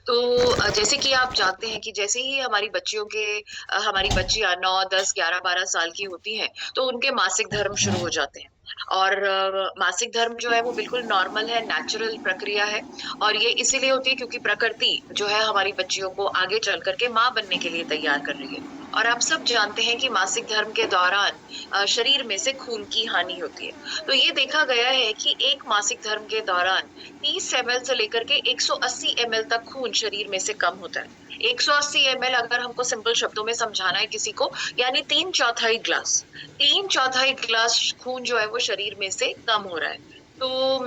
तो जैसे कि आप जानते हैं कि जैसे ही हमारी बच्चियाँ 9, 10, 11, 12 साल की होती हैं, तो उनके मासिक धर्म शुरू हो जाते हैं। और मासिक धर्म जो है वो बिल्कुल नॉर्मल है, नेचुरल प्रक्रिया है और ये इसीलिए होती है क्योंकि प्रकृति जो है हमारी बच्चियों को आगे चल कर के माँ बनने के लिए तैयार कर रही है। और आप सब जानते हैं कि मासिक धर्म के दौरान शरीर में से खून की हानि होती है। तो ये देखा गया है कि एक मासिक धर्म के दौरान 30 एमएल से लेकर के 180 एमएल तक खून शरीर में से कम होता है। 180 एमएल अगर हमको सिंपल शब्दों में समझाना है किसी को, यानी 3/4 ग्लास। 3/4 ग्लास खून जो है वो शरीर में से कम हो रहा है। तो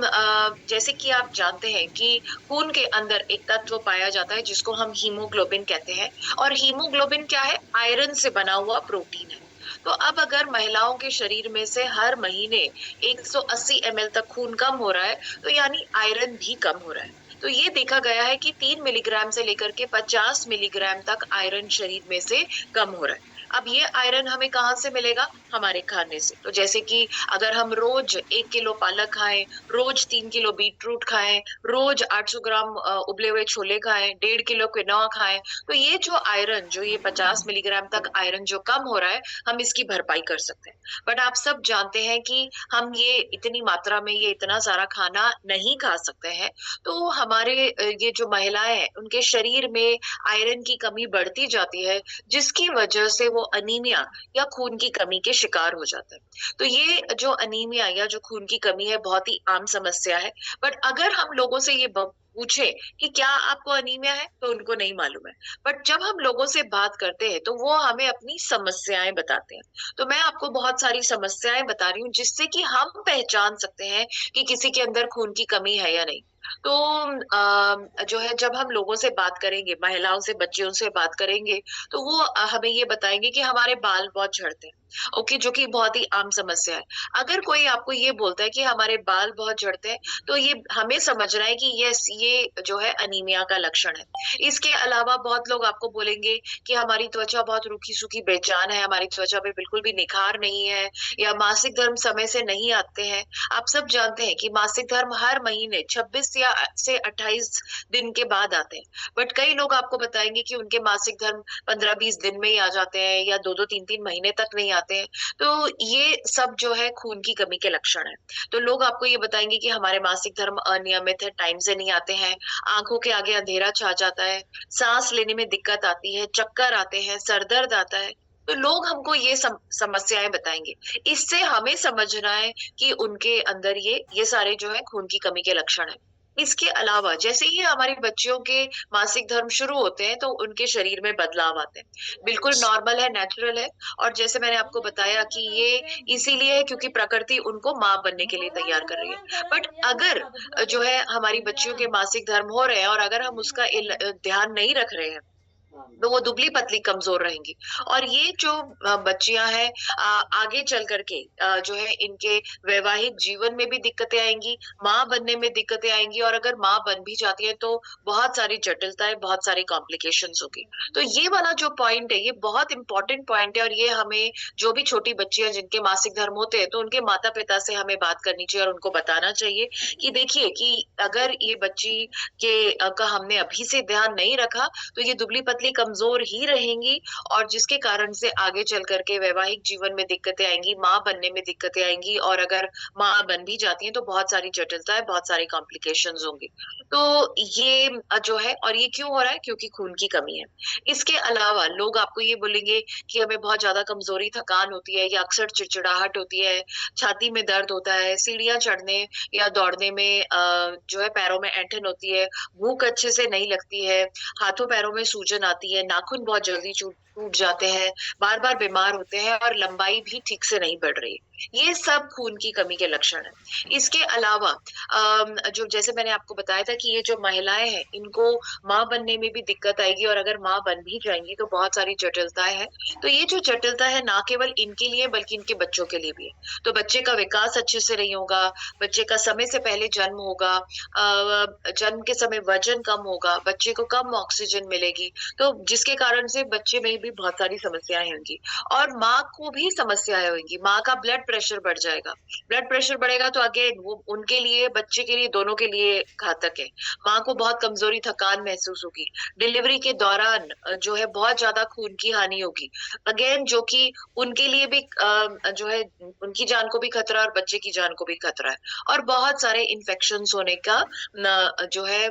जैसे कि आप जानते हैं कि खून के अंदर एक तत्व पाया जाता है जिसको हम हीमोग्लोबिन कहते हैं और हीमोग्लोबिन क्या है? आयरन से बना हुआ प्रोटीन है। तो अब अगर महिलाओं के शरीर में से हर महीने 180 एमएल तक खून कम हो रहा है, तो यानी आयरन भी कम हो रहा है। तो ये देखा गया है कि 3 मिलीग्राम से लेकर के 50 मिलीग्राम तक आयरन शरीर में से कम हो रहा है। अब ये आयरन हमें कहाँ से मिलेगा? हमारे खाने से। तो जैसे कि अगर हम रोज 1 किलो पालक खाएँ, रोज 3 किलो बीटरूट खाएँ, रोज 800 ग्राम उबले हुए छोले खाएँ, 1.5 किलो क्विनोआ खाएँ, तो ये 50 मिलीग्राम तक आयरन जो कम हो रहा है, हम इसकी भरपाई कर सकते हैं। बट आप सब जानते हैं कि हम ये इतनी मात्रा में ये इतना सारा खाना नहीं खा सकते हैं। तो हमारे ये जो महिलाएँ हैं, उनके शरीर में आयरन की कमी बढ़ती जाती है, जिसकी वजह से वो अनीमिया या खून की कमी के शिकार हो जाते हैं। तो ये जो अनीमिया या जो खून की कमी है, बहुत ही आम समस्या है। बट अगर हम लोगों से ये पूछें कि क्या आपको अनीमिया है? तो उनको नहीं मालूम है। बट जब हम लोगों से बात करते हैं, तो वो हमें अपनी समस्याएँ बताते हैं। तो मैं आपको बहुत सारी समस्याएँ बता रही हूँ, जिससे कि हम पहचान सकते हैं कि किसी के अंदर खून की कमी है या नहीं। तो जो है जब हम लोगों से बात करेंगे, महिलाओं से, बच्चियों से बात करेंगे, तो वो हमें ये बताएँगे कि हमारे बाल बहुत झड़ते हैं। ओके, जो कि बहुत ही आम समस्या है। अगर कोई आपको ये बोलता है कि हमारे बाल बहुत झड़ते हैं, तो ये हमें समझना है कि यस, ये जो है अनीमिया का लक्षण है। इसके अलावा बहुत लोग आपको बोलेंगे कि हमारी त्वचा बहुत रूखी-सूखी बेजान है, हमारी त्वचा पे बिल्कुल भी निखार नहीं है या मासिक धर्म समय से नहीं आते हैं। आप सब जानते हैं कि मासिक धर्म हर महीने 26 से 28 दिन के बाद आते हैं। बट कई लोग आपको बताएँगे कि उनके मासिक धर्म 15-20 दिन में ही आ जाते हैं या 2-2 3-3 महीने तक नहीं आते हैं। तो ये सब जो है खून की कमी के लक्षण हैं। तो लोग आपको ये बताएँगे कि हमारे मासिक धर्म अनियमित है, टाइम से नहीं आते हैं, आँखों के आगे अंधेरा छा जाता है, साँस लेने में दिक्कत आती है, चक्कर आते हैं, सर दर्द आता है। तो लोग हमको ये समस्याएँ बताएँगे। इससे हमें समझना है कि उनके अंदर ये सारे जो है खून की कमी के लक्षण हैं। इसके अलावा जैसे ही हमारी बच्चियों के मासिक धर्म शुरू होते हैं, तो उनके शरीर में बदलाव आते हैं। बिल्कुल नॉर्मल है, नेचुरल है और जैसे मैंने आपको बताया कि ये इसीलिए है क्योंकि प्रकृति उनको माँ बनने के लिए तैयार कर रही है। बट अगर जो है हमारी बच्चियों के मासिक धर्म हो रहे हैं और अगर हम उसका ध्यान नहीं रख रहे हैं, तो वो दुबली-पतली कमज़ोर रहेंगी। और ये जो बच्चियाँ हैं आगे चल कर के जो है इनके वैवाहिक जीवन में भी दिक्कतें आएँगी, माँ बनने में दिक्कतें आएँगी और अगर माँ बन भी जाती है तो बहुत सारी जटिलताएँ, बहुत सारी कॉम्प्लिकेशंस होगी। तो ये वाला जो पॉइंट है, ये बहुत इम्पोर्टेंट पॉइंट है और ये हमें जो भी छोटी बच्चियाँ जिनके मासिक धर्म होते हैं, तो उनके माता-पिता से हमें बात करनी चाहिए और उनको बताना चाहिए कि देखिए कि अगर ये बच्ची का हमने अभी से ध्यान नहीं रखा, तो ये दुबली-पतली कमज़ोर ही रहेंगी और जिसके कारण से आगे चल कर के वैवाहिक जीवन में दिक्कतें आएँगी, माँ बनने में दिक्कतें आएँगी और अगर माँ बन भी जाती हैं, तो बहुत सारी जटिलताएँ, बहुत सारी कॉम्प्लिकेशंस होंगी। तो ये जो है और ये क्यों हो रहा है? क्योंकि खून की कमी है। इसके अलावा लोग आपको ये बोलेंगे कि हमें बहुत ज़्यादा कमज़ोरी, थकान होती है या अक्सर चिड़चिड़ाहट होती है, छाती में दर्द होता है, सीढ़ियाँ चढ़ने या दौड़ने में जो है पैरों में ऐंठन होती है, भूख अच्छे से नहीं लगती है, हाथों पैरों में सूजन आती है, नाखून बहुत जल्दी टूट जाते हैं, बार-बार बीमार होते हैं और लंबाई भी ठीक से नहीं बढ़ रही। ये सब खून की कमी के लक्षण हैं। इसके अलावा जो जैसे मैंने आपको बताया था कि ये जो महिलाएँ हैं, इनको माँ बनने में भी दिक्कत आएगी और अगर माँ बन भी जाएँगी तो बहुत सारी जटिलताएँ हैं। तो ये जो जटिलता है ना केवल इनके लिए बल्कि इनके बच्चों के लिए भी है। तो बच्चे का विकास अच्छे से नहीं होगा, बच्चे का समय से पहले जन्म होगा, जन्म के समय वजन कम होगा, बच्चे को कम ऑक्सीजन मिलेगी, तो जिसके कारण से बच्चे में भी बहुत सारी समस्याएं होंगी और माँ को भी समस्याएं होंगी। माँ का ब्लड प्रेशर बढ़ जाएगा, ब्लड प्रेशर बढ़ेगा तो अगेन वो उनके लिए, बच्चे के लिए, दोनों के लिए घातक है। माँ को बहुत कमजोरी, थकान महसूस होगी। डिलीवरी के दौरान जो है बहुत ज्यादा खून की हानि होगी, अगेन जो कि उनके लिए भी जो है उनकी जान को भी खतरा और बच्चे की जान को भी खतरा है। और बहुत सारे इन्फेक्शंस होने का जो है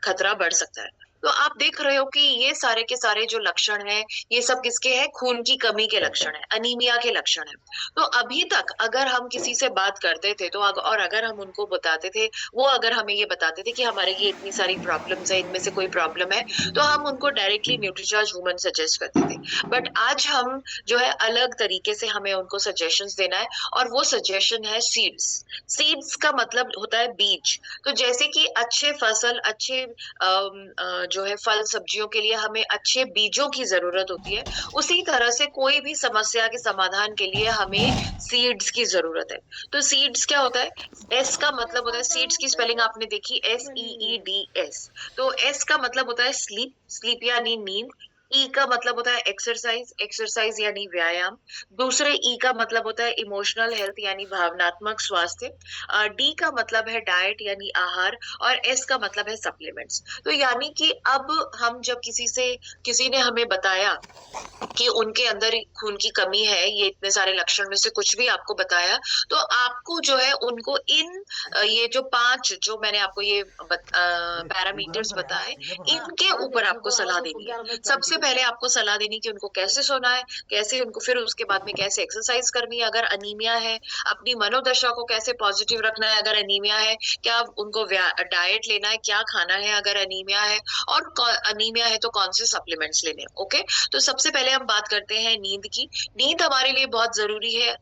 खतरा बढ़ सकता है। तो आप देख रहे हो कि ये सारे के सारे जो लक्षण हैं, ये सब किसके हैं? खून की कमी के लक्षण है, अनीमिया के लक्षण है। तो अभी तक अगर हम किसी से बात करते थे तो और अगर हम उनको बताते थे, वो अगर हमें ये बताते थे कि हमारे ये इतनी सारी प्रॉब्लम्स है, इनमें से कोई प्रॉब्लम है, तो हम उनको डायरेक्टली न्यूट्रीचार्ज वुमन सजेस्ट करते थे। बट आज हम जो है अलग तरीके से हमें उनको सजेशंस देना है, और वो सजेशन है सीड्स। सीड्स का मतलब होता है बीज। तो जैसे कि अच्छे फसल, अच्छे जो है फल सब्जियों के लिए हमें अच्छे बीजों की जरूरत होती है, उसी तरह से कोई भी समस्या के समाधान के लिए हमें सीड्स की जरूरत है। तो सीड्स क्या होता है? एस का मतलब होता है, सीड्स की स्पेलिंग आपने देखी, SEEDS। तो एस का मतलब होता है स्लीप, स्लीप यानी नींद। ई का मतलब होता है एक्सरसाइज, एक्सरसाइज यानी व्यायाम। दूसरे ई का मतलब होता है इमोशनल हेल्थ यानी भावनात्मक स्वास्थ्य। डी का मतलब है डाइट यानी आहार, और एस का मतलब है सप्लीमेंट्स। तो यानी कि अब हम जब किसी ने हमें बताया कि उनके अंदर खून की कमी है, ये इतने सारे लक्षण में से कुछ भी आपको बताया, तो आपको जो है उनको ये जो 5 जो मैंने आपको ये पैरामीटर्स बताए, इनके ऊपर आपको सलाह देनी है। सबसे पहले आपको सलाह देनी कि उनको कैसे सोना है, कैसे उनको, फिर उसके बाद में कैसे एक्सरसाइज करनी है अगर अनीमिया है, अपनी मनोदशा को कैसे पॉजिटिव रखना है अगर अनीमिया है, क्या उनको डाइट लेना है, क्या खाना है अगर अनीमिया है, और अनीमिया है तो कौन से सप्लीमेंट्स लेने हैं। ओके, तो सबसे पहले हम बात करते हैं नींद की। नींद हमारे लिए बहुत जरूरी है,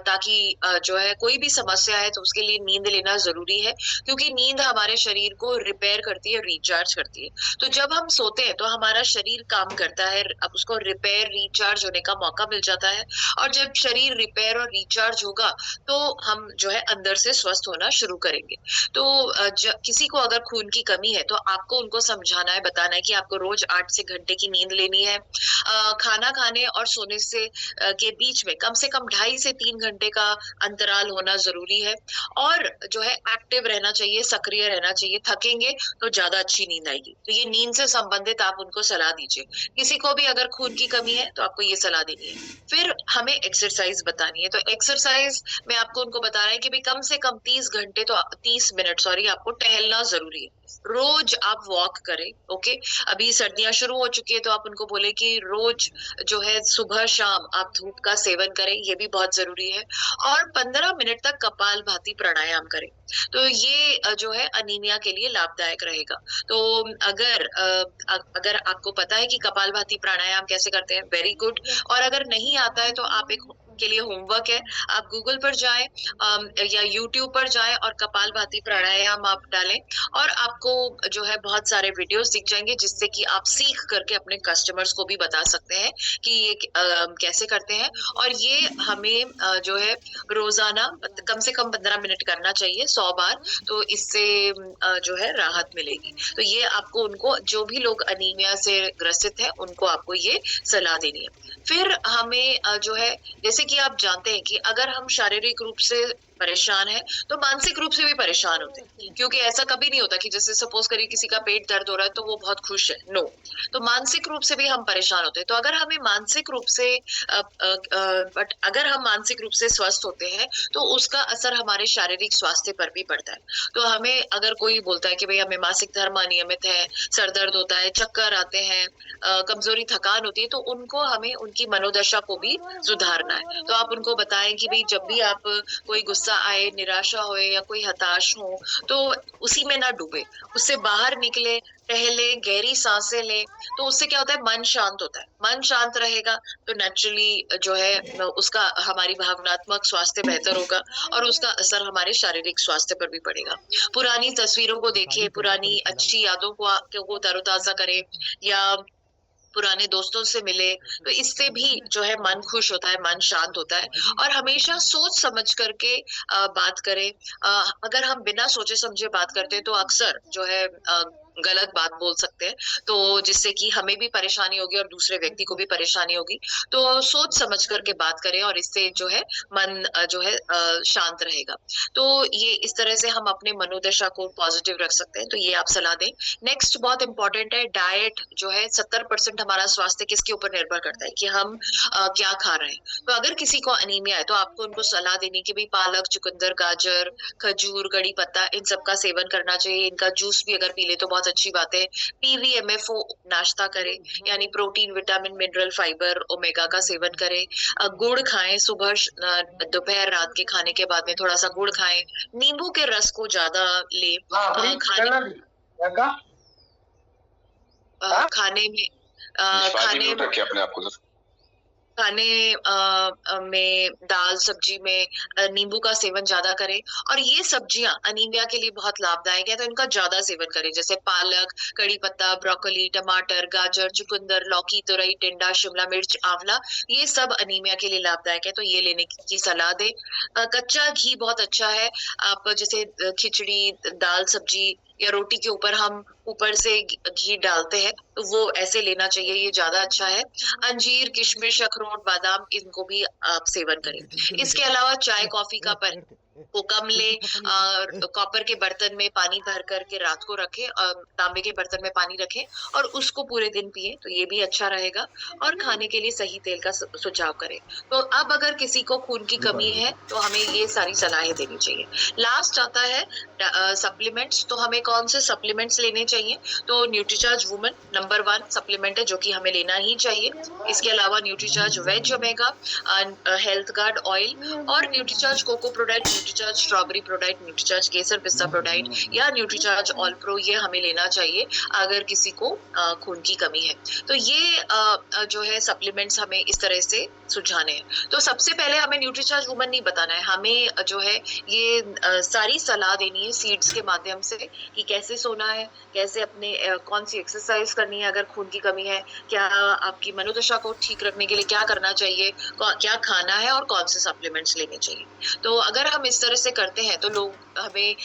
ताकि जो है कोई भी समस्या है तो उसके लिए नींद लेना जरूरी है, क्योंकि नींद हमारे शरीर को रिपेयर करती है, रिचार्ज करती है। तो जब हम सोते हैं तो हमारा शरीर काम करता है, अब उसको रिपेयर रिचार्ज होने का मौका मिल जाता है, और जब शरीर रिपेयर और रिचार्ज होगा तो हम जो है अंदर से स्वस्थ होना शुरू करेंगे। तो किसी को अगर खून की कमी है तो आपको उनको समझाना है, बताना है कि आपको रोज 8 से घंटे की नींद लेनी है। खाना खाने और सोने से के बीच में कम से कम 2.5 से 3 घंटे का अंतराल होना जरूरी है, और जो है एक्टिव रहना चाहिए, सक्रिय रहना चाहिए। थकेंगे तो ज्यादा अच्छी नींद आएगी। तो ये नींद से संबंधित आप उनको सलाह दीजिए। किसी को भी अगर खून की कमी है तो आपको ये सलाह देनी है। फिर हमें एक्सरसाइज बतानी है। तो एक्सरसाइज में आपको उनको बता रहे हैं कि भाई कम से कम 30 मिनट आपको टहलना जरूरी है। रोज आप वॉक करें। ओके, अभी सर्दियां शुरू हो चुकी है तो आप उनको बोले कि रोज जो है सुबह शाम आप धूप का सेवन करें, ये भी बहुत जरूरी है। और 15 मिनट तक कपालभाति प्राणायाम करें। तो ये जो है अनीमिया के लिए लाभदायक रहेगा। तो अगर आपको पता है कि कपालभाति प्राणायाम कैसे करते हैं, वेरी गुड। और अगर नहीं आता है तो आप के लिए होमवर्क है, आप गूगल पर जाएं या यूट्यूब पर जाएं और कपालभाति प्राणायाम आप डालें, और आपको जो है बहुत सारे वीडियोस दिख जाएंगे जिससे कि आप सीख करके अपने कस्टमर्स को भी बता सकते हैं कि ये कैसे करते हैं। और ये हमें जो है रोजाना कम से कम 15 मिनट करना चाहिए, 100 बार। तो इससे जो है राहत मिलेगी। तो ये आपको उनको, जो भी लोग अनीमिया से ग्रसित है, उनको आपको ये सलाह देनी है। फिर हमें जो है, जैसे कि आप जानते हैं कि अगर हम शारीरिक रूप से परेशान है तो मानसिक रूप से भी परेशान होते हैं, क्योंकि ऐसा कभी नहीं होता कि जैसे सपोज करिए किसी का पेट दर्द हो रहा है तो वो बहुत खुश है, नो। तो मानसिक रूप से भी हम परेशान होते हैं। तो अगर हमें मानसिक रूप से बट अगर हम मानसिक रूप से स्वस्थ होते हैं तो उसका असर हमारे शारीरिक स्वास्थ्य पर भी पड़ता है। तो हमें अगर कोई बोलता है कि भाई हमें मासिक धर्म अनियमित है, सर दर्द होता है, चक्कर आते हैं, कमजोरी, थकान होती है, तो उनको हमें उनकी मनोदशा को भी सुधारना है। तो आप उनको बताएं कि भाई जब भी आप कोई गुस्सा आए, निराशा होए या कोई हताश हो, तो उसी में ना डूबे, उससे बाहर निकले, टहले, गहरी सांसें लें। तो उससे क्या होता है, मन शांत होता है। मन शांत रहेगा तो नेचुरली जो है उसका हमारी भावनात्मक स्वास्थ्य बेहतर होगा, और उसका असर हमारे शारीरिक स्वास्थ्य पर भी पड़ेगा। पुरानी तस्वीरों को देखिए, पुरानी अच्छी यादों को तरोताजा करें, या पुराने दोस्तों से मिले, तो इससे भी जो है मन खुश होता है, मन शांत होता है। और हमेशा सोच समझ करके बात करें। अगर हम बिना सोचे समझे बात करते हैं तो अक्सर जो है गलत बात बोल सकते हैं, तो जिससे कि हमें भी परेशानी होगी और दूसरे व्यक्ति को भी परेशानी होगी। तो सोच समझ कर के बात करें और इससे जो है मन जो है शांत रहेगा। तो ये इस तरह से हम अपने मनोदशा को पॉजिटिव रख सकते हैं, तो ये आप सलाह दें। नेक्स्ट बहुत इंपॉर्टेंट है डाइट जो है 70% हमारा स्वास्थ्य किसके ऊपर निर्भर करता है कि हम क्या खा रहे हैं। तो अगर किसी को अनीमिया है तो आपको उनको सलाह देनी कि भाई पालक, चुकंदर, गाजर, खजूर, कड़ी पत्ता इन सब का सेवन करना चाहिए। इनका जूस भी अगर पी ले तो बहुत अच्छी बात है। पीवीएमएफओ नाश्ता करें, यानी protein, vitamin, mineral, fibre, omega का सेवन करें। गुड़ खाएं सुबह, दोपहर, रात के खाने के बाद में थोड़ा सा गुड़ खाएं। नींबू के रस को ज्यादा लें। खाने खाने में खाने अपने आप को खाने में दाल सब्जी में नींबू का सेवन ज्यादा करें। और ये सब्जियां अनीमिया के लिए बहुत लाभदायक है, तो इनका ज्यादा सेवन करें, जैसे पालक, कड़ी पत्ता, ब्रोकोली, टमाटर, गाजर, चुकंदर, लौकी, तुरई, टिंडा, शिमला मिर्च, आंवला, ये सब अनीमिया के लिए लाभदायक है, तो ये लेने की सलाह दे। कच्चा घी बहुत अच्छा है। आप जैसे खिचड़ी, दाल सब्जी या रोटी के ऊपर हम ऊपर से घी डालते हैं, तो वो ऐसे लेना चाहिए, ये ज्यादा अच्छा है। अंजीर, किशमिश, अखरोट, बादाम, इनको भी आप सेवन करें। इसके अलावा चाय कॉफी का को कम ले। कॉपर के बर्तन में पानी भर करके रात को रखें, तांबे के बर्तन में पानी रखें और उसको पूरे दिन पिए, तो ये भी अच्छा रहेगा। और खाने के लिए सही तेल का सुझाव करें। तो अब अगर किसी को खून की कमी है तो हमें ये सारी सलाहें देनी चाहिए। लास्ट आता है सप्लीमेंट्स। तो हमें कौन से सप्लीमेंट्स लेने चाहिए? तो न्यूट्रीचार्ज वुमन नंबर 1 सप्लीमेंट है जो कि हमें लेना ही चाहिए। इसके अलावा Nutricharge veg omega, health guard oil और Nutricharge cocoa protide, Nutricharge strawberry protide, Nutricharge केसर पिस्ता प्रोडाइट या न्यूट्रीचार्ज ऑल प्रो, ये हमें लेना चाहिए अगर किसी को खून की कमी है। तो ये जो है सप्लीमेंट्स हमें इस तरह से सुझाने हैं। तो सबसे पहले हमें न्यूट्रीचार्ज वुमन नहीं बताना है, हमें जो है ये सारी सलाह देनी है सीड्स के माध्यम से कि कैसे सोना है, कैसे अपने कौन सी एक्सरसाइज करनी है अगर खून की कमी है, क्या आपकी मनोदशा को ठीक रखने के लिए क्या करना चाहिए, क्या खाना है और कौन से सप्लीमेंट्स लेने चाहिए। तो अगर हम इस तरह से करते हैं तो लोग हमें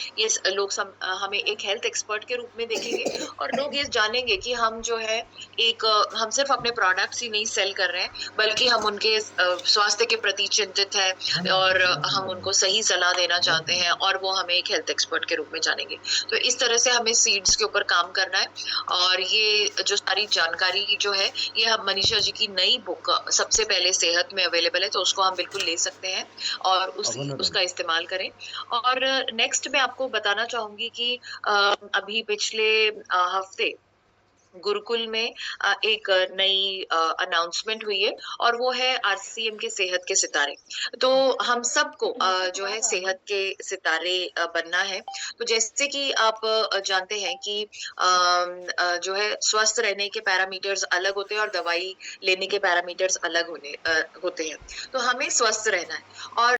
हमें एक हेल्थ एक्सपर्ट के रूप में देखेंगे और लोग ये जानेंगे कि हम जो है हम सिर्फ अपने प्रोडक्ट्स ही नहीं सेल कर रहे हैं, बल्कि हम उनके स्वास्थ्य के प्रति चिंतित है और हम उनको सही सलाह देना चाहते हैं और वो हमें एक हेल्थ एक्सपर्ट के रूप में जानेंगे। तो इस तरह से हमें सीड्स के ऊपर काम करना है। और ये जो सारी जानकारी जो है ये हम मनीषा जी की नई बुक सबसे पहले सेहत में अवेलेबल है, तो उसको हम बिल्कुल ले सकते हैं और उसका इस्तेमाल करें। और नेक्स्ट मैं आपको बताना चाहूंगी कि अभी पिछले हफ्ते गुरुकुल में एक नई अनाउंसमेंट हुई है और वो है आरसीएम के सेहत के सितारे। तो हम सबको जो है सेहत के सितारे बनना है। तो जैसे कि आप जानते हैं कि जो है स्वस्थ रहने के पैरामीटर्स अलग होते हैं और दवाई लेने के पैरामीटर्स अलग होते हैं। तो हमें स्वस्थ रहना है और